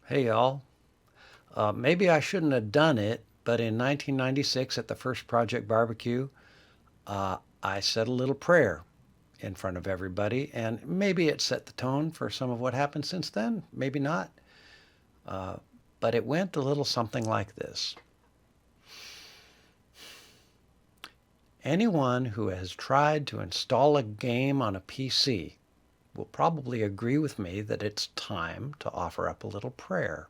Hey y'all. Maybe I shouldn't have done it, but in 1996 at the first Project BBQ, I said a little prayer in front of everybody, and maybe it set the tone for some of what happened since then. Maybe not. Uh, but it went a little something like this. Anyone who has tried to install a game on a PC will probably agree with me that it's time to offer up a little prayer.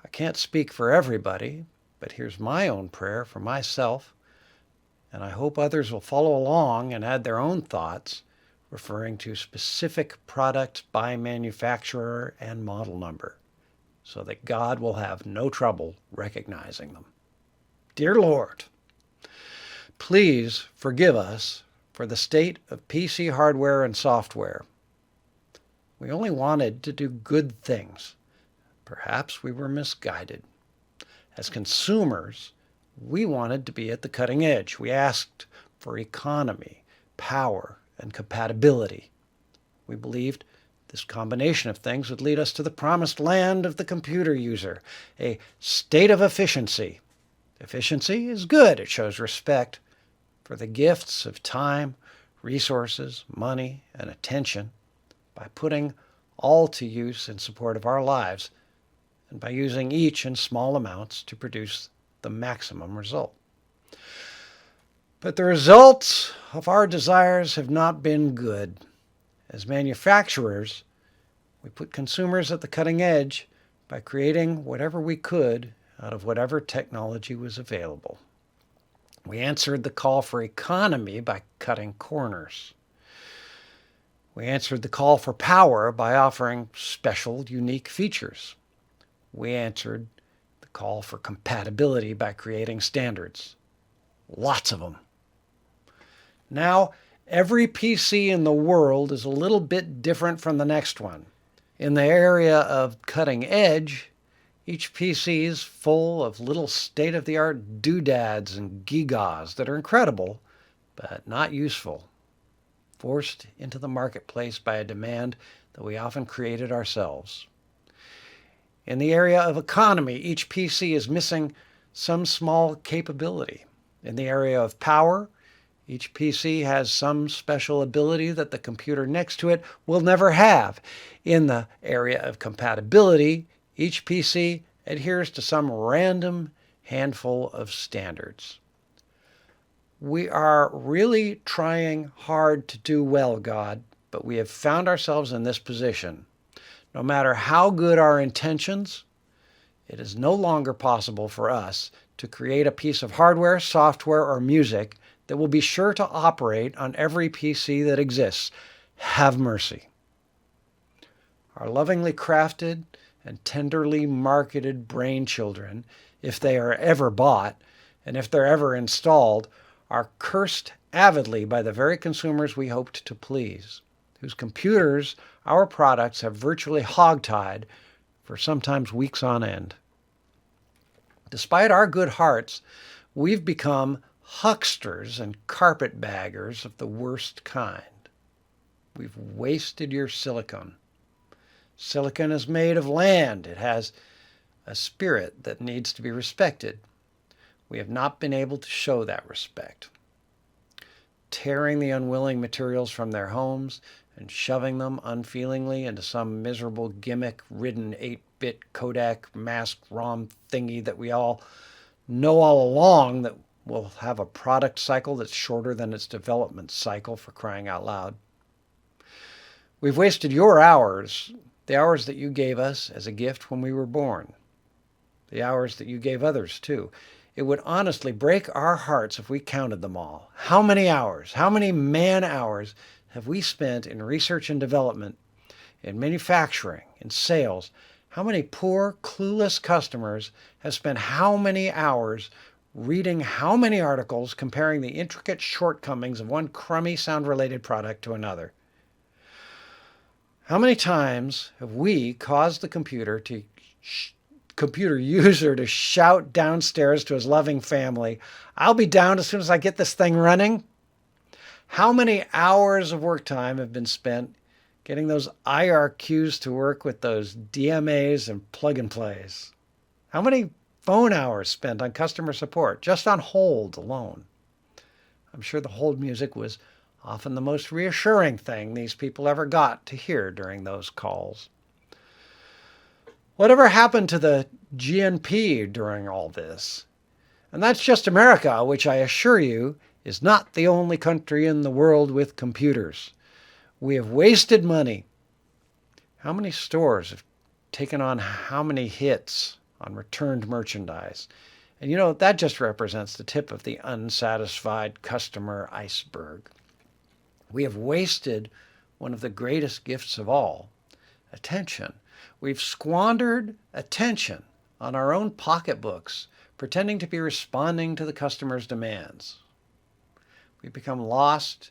I can't speak for everybody, but here's my own prayer for myself, and I hope others will follow along and add their own thoughts, referring to specific products by manufacturer and model number, so that God will have no trouble recognizing them. Dear Lord, please forgive us for the state of PC hardware and software. We only wanted to do good things. Perhaps we were misguided. As consumers, we wanted to be at the cutting edge. We asked for economy, power, and compatibility. We believed this combination of things would lead us to the promised land of the computer user, a state of efficiency. Efficiency is good. It shows respect for the gifts of time, resources, money, and attention by putting all to use in support of our lives and by using each in small amounts to produce the maximum result. But the results of our desires have not been good. As manufacturers, we put consumers at the cutting edge by creating whatever we could out of whatever technology was available. We answered the call for economy by cutting corners. We answered the call for power by offering special, unique features. We answered the call for compatibility by creating standards. Lots of them. Now, every PC in the world is a little bit different from the next one. In the area of cutting edge, each PC is full of little state-of-the-art doodads and gigas that are incredible, but not useful, forced into the marketplace by a demand that we often created ourselves. In the area of economy, each PC is missing some small capability. In the area of power, each PC has some special ability that the computer next to it will never have. In the area of compatibility, each PC adheres to some random handful of standards. We are really trying hard to do well, God, but we have found ourselves in this position. No matter how good our intentions, it is no longer possible for us to create a piece of hardware, software, or music that will be sure to operate on every PC that exists. Have mercy. Our lovingly crafted and tenderly marketed brain children, if they are ever bought and if they're ever installed, are cursed avidly by the very consumers we hoped to please, whose computers our products have virtually hogtied for sometimes weeks on end. Despite our good hearts, we've become hucksters and carpetbaggers of the worst kind. We've wasted your silicon. Silicon is made of land. It has a spirit that needs to be respected. We have not been able to show that respect. Tearing the unwilling materials from their homes and shoving them unfeelingly into some miserable gimmick-ridden 8-bit Kodak mask ROM thingy that we all know all along that will have a product cycle that's shorter than its development cycle, for crying out loud. We've wasted your hours, the hours that you gave us as a gift when we were born, the hours that you gave others too. It would honestly break our hearts if we counted them all. How many hours, how many man-hours have we spent in research and development, in manufacturing, in sales? How many poor, clueless customers have spent how many hours reading how many articles comparing the intricate shortcomings of one crummy sound-related product to another? How many times have we caused the computer user to shout downstairs to his loving family, "I'll be down as soon as I get this thing running"? How many hours of work time have been spent getting those IRQs to work with those DMAs and plug and plays. How many phone hours spent on customer support, just on hold alone? I'm sure the hold music was often the most reassuring thing these people ever got to hear during those calls. Whatever happened to the GNP during all this? And that's just America, which I assure you is not the only country in the world with computers. We have wasted money. How many stores have taken on how many hits on returned merchandise? And that just represents the tip of the unsatisfied customer iceberg. We have wasted one of the greatest gifts of all, attention. We've squandered attention on our own pocketbooks, pretending to be responding to the customer's demands. We've become lost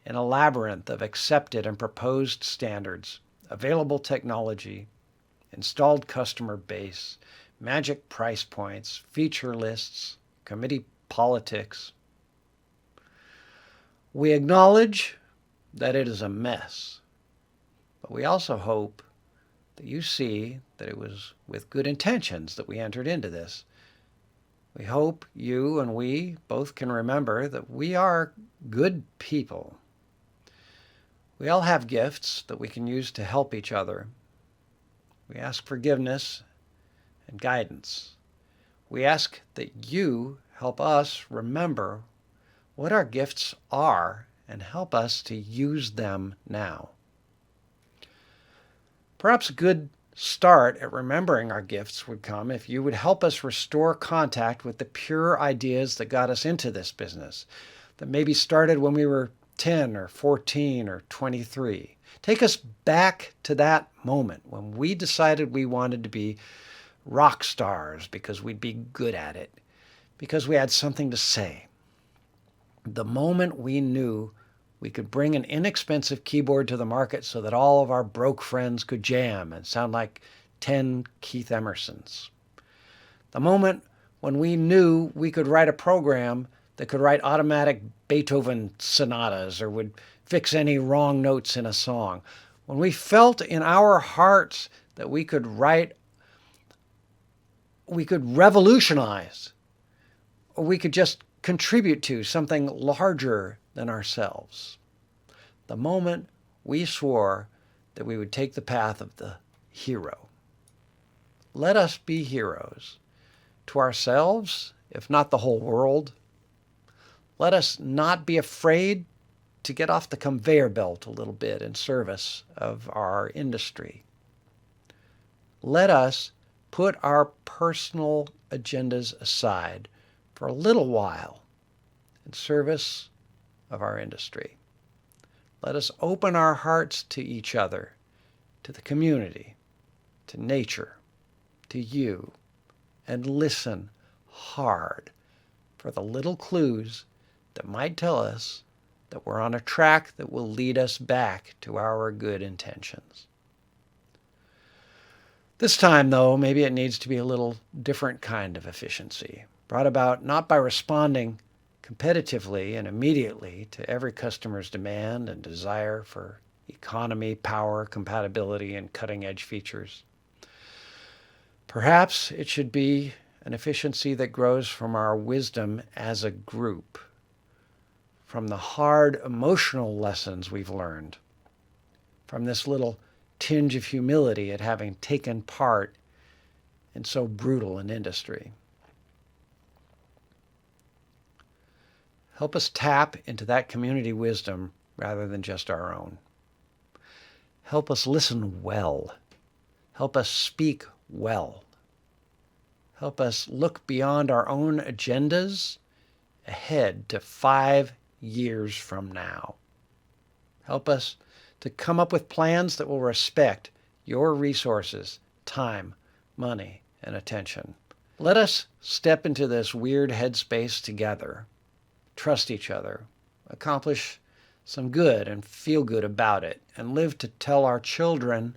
in a labyrinth of accepted and proposed standards, available technology, installed customer base, magic price points, feature lists, committee politics. We acknowledge that it is a mess, but we also hope that you see that it was with good intentions that we entered into this. We hope you and we both can remember that we are good people. We all have gifts that we can use to help each other. We ask forgiveness and guidance. We ask that you help us remember what our gifts are and help us to use them now. Perhaps a good start at remembering our gifts would come if you would help us restore contact with the pure ideas that got us into this business, that maybe started when we were 10 or 14 or 23. Take us back to that moment when we decided we wanted to be rock stars because we'd be good at it, because we had something to say. The moment we knew we could bring an inexpensive keyboard to the market so that all of our broke friends could jam and sound like 10 Keith Emersons. The moment when we knew we could write a program that could write automatic Beethoven sonatas or would fix any wrong notes in a song. When we felt in our hearts that we could revolutionize, or we could just contribute to something larger than ourselves. The moment we swore that we would take the path of the hero. Let us be heroes to ourselves, if not the whole world. Let us not be afraid to get off the conveyor belt a little bit in service of our industry. Let us put our personal agendas aside for a little while in service of our industry. Let us open our hearts to each other, to the community, to nature, to you, and listen hard for the little clues that might tell us that we're on a track that will lead us back to our good intentions. This time, though, maybe it needs to be a little different kind of efficiency, brought about not by responding competitively and immediately to every customer's demand and desire for economy, power, compatibility, and cutting-edge features. Perhaps it should be an efficiency that grows from our wisdom as a group, from the hard emotional lessons we've learned, from this little tinge of humility at having taken part in so brutal an industry. Help us tap into that community wisdom rather than just our own. Help us listen well. Help us speak well. Help us look beyond our own agendas ahead to 5 years from now. Help us to come up with plans that will respect your resources, time, money, and attention. Let us step into this weird headspace together, trust each other, accomplish some good and feel good about it, and live to tell our children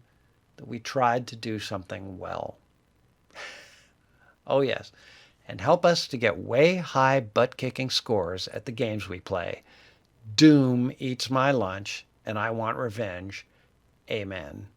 that we tried to do something well. Oh yes, and help us to get way high butt-kicking scores at the games we play. Doom eats my lunch, and I want revenge. Amen.